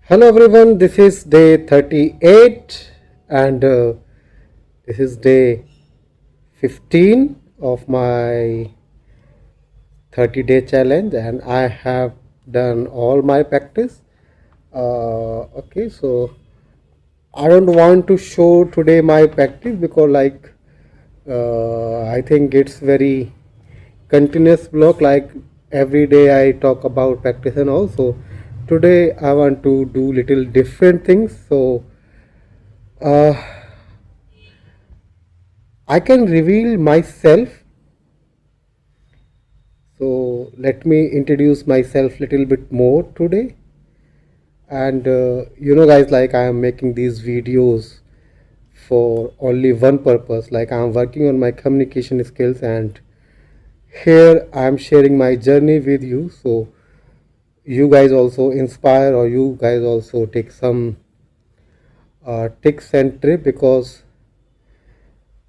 Hello everyone, this is day 38 and this is day 15 of my 30-day challenge and I have done all my practice. Okay, so I don't want to show today my practice because I think it's very continuous block, like every day I talk about practice and also today I want to do little different things. So uh, I can reveal myself. So let me introduce myself little bit more today. And guys, like I am making these videos for only one purpose. Like I am working on my communication skills, and here I am sharing my journey with you. So you guys also inspire, or you guys also take some tips and trip because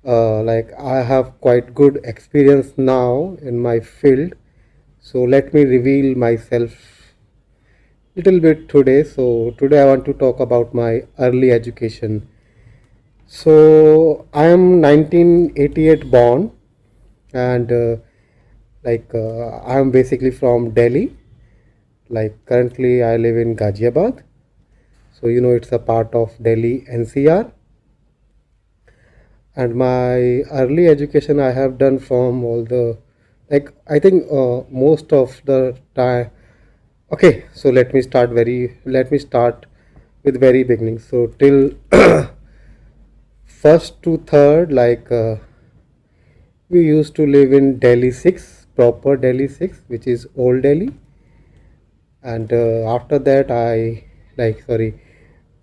like I have quite good experience now in my field. So let me reveal myself little bit today. So today I want to talk about my early education. So I am 1988 born, and I am basically from Delhi. Like currently I live in Ghaziabad. So it's a part of Delhi NCR. And my early education I have done from all the, like I think most of the time. Okay, so let me start with very beginning. So till first to third, we used to live in Delhi 6, proper Delhi 6, which is old Delhi. And after that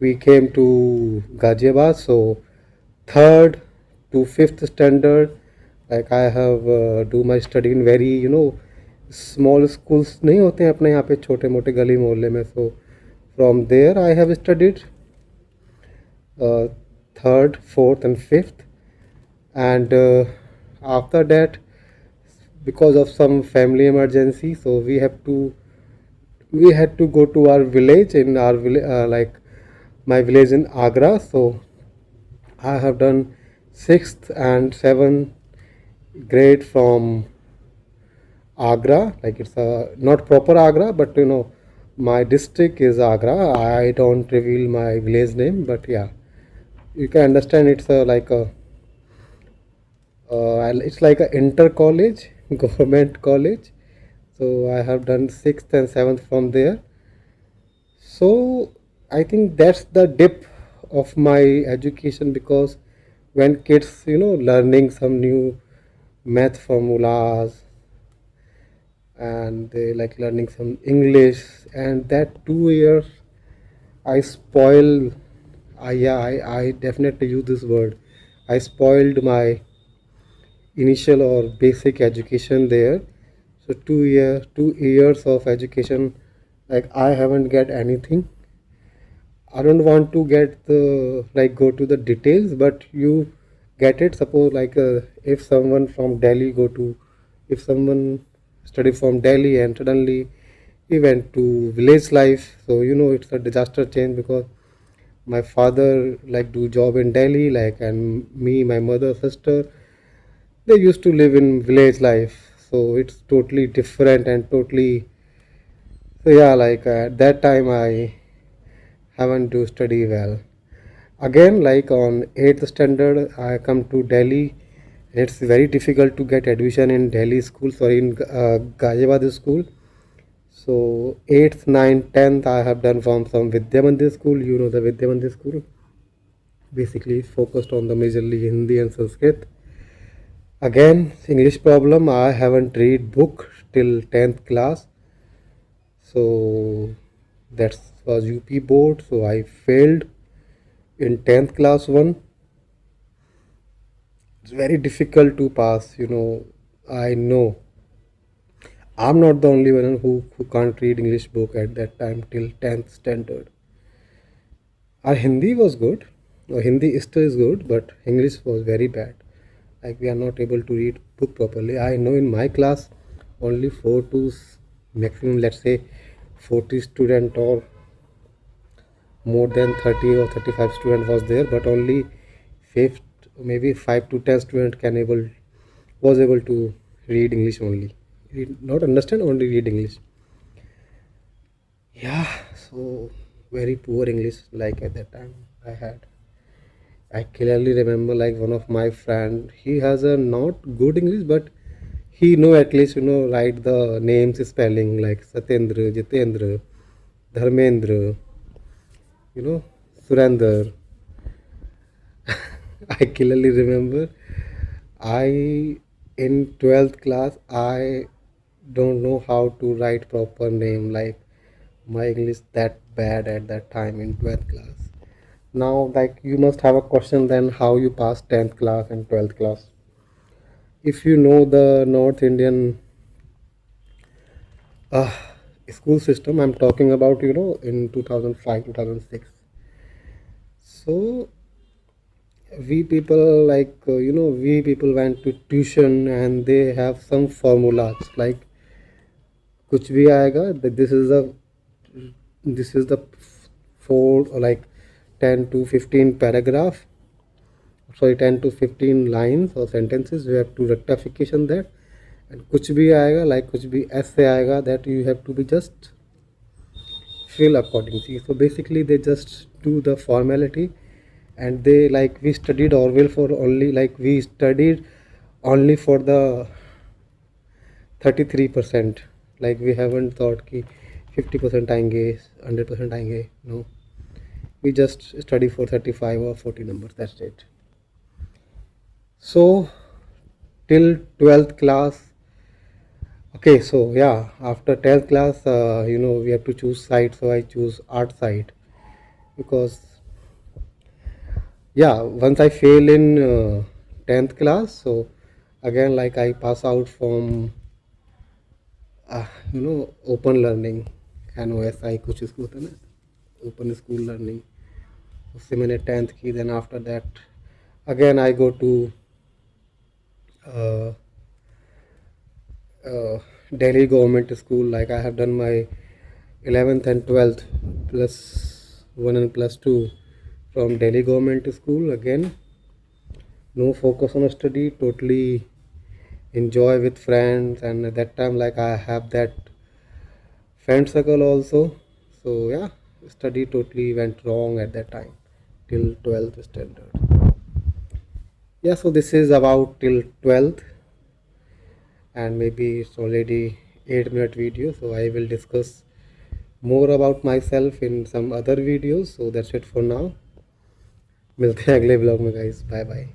we came to Ghaziabad. So third to fifth standard, like I have do my study in very small schools नहीं होते हैं अपने यहाँ पे छोटे मोटे गली मोहल्ले में. So from there I have studied uh, third, fourth, and fifth, and after that, because of some family emergency, so we had to go to our village in our village, my village in Agra. So I have done sixth and seventh grade from Agra. Like it's a not proper Agra, but my district is Agra. I don't reveal my village name, but yeah, you can understand it's it's like a inter college, government college. So I have done sixth and seventh from there. So I think that's the dip of my education because when kids, learning some new math formulas and they like learning some English, and that 2 years I spoil. I definitely use this word. I spoiled my initial or basic education there. So 2 years of education, like I haven't get anything. I don't want to get the like go to the details, but you get it. Suppose if someone from Delhi if someone study from Delhi and suddenly he went to village life, so it's a disaster change because my father like do job in Delhi, like, and me, my mother, sister, they used to live in village life, so it's totally different and totally. So yeah, at that time I haven't to study well. Again, like on 8th standard, I come to Delhi. It's very difficult to get admission in Delhi school, sorry, in Ghaziabad school. So 8th, 9th, 10th, I have done from some Vidya Mandir school. You know the Vidya Mandir school. Basically, focused on the majorly Hindi and Sanskrit. Again, English problem. I haven't read book till 10th class. So that was UP board. So I failed in 10th class one. It's very difficult to pass. I know I'm not the only one who can't read English book at that time till 10th standard. Our Hindi was good. Our Hindi still is good, but English was very bad. Like we are not able to read book properly. I know in my class only 4 to maximum, let's say 40 student or more than 30 or 35 student was there, but only fifth, maybe 5 to 10 student can able was able to read English only. Not understand, only read English. Yeah, so very poor English like at that time I had. I clearly remember like one of my friend, he has a not good English, but he know at least write the names spelling like Satyendra, Jitendra, Dharmendra, you know, Surender. I clearly remember I in 12th class I don't know how to write proper name, like my English that bad at that time in 12th class. Now like you must have a question then how you pass 10th class and 12th class. If you know the North Indian uh, school system, I'm talking about in 2005 2006. So we people we people went to tuition and they have some formulas like कुछ भी आएगा this is the four or like 10 to 15 paragraph, sorry, 10 to 15 lines or sentences, you have to rectification that. And कुछ भी आएगा like कुछ भी ऐसे आएगा that you have to be just fill accordingly. So basically they just do the formality, and they like we studied Orwell for only like we studied only for the 33%. Like we haven't thought कि 50% आएंगे 100% आएंगे. No, we just study for 35 or 40 numbers, that's it. So till 12th class. Okay, so yeah, after 10th class, we have to choose side. So I choose art side because yeah, once I fail in 10th class, so again like I pass out from open learning, NOSI कुछ इसको होता है ना, open school learning. उससे मैंने 10th की. Then after that again I go to uh, uh, Delhi government school. Like I have done my 11th and 12th plus 1 and plus 2 from Delhi government school. Again, no focus on study, totally enjoy with friends, and at that time like I have that friend circle also. So yeah, study totally went wrong at that time till 12th standard. Yeah, so this is about till 12th, and maybe it's already 8-minute video, so I will discuss more about myself in some other videos. So that's it for now. मिलते हैं अगले blog में guys. Bye bye.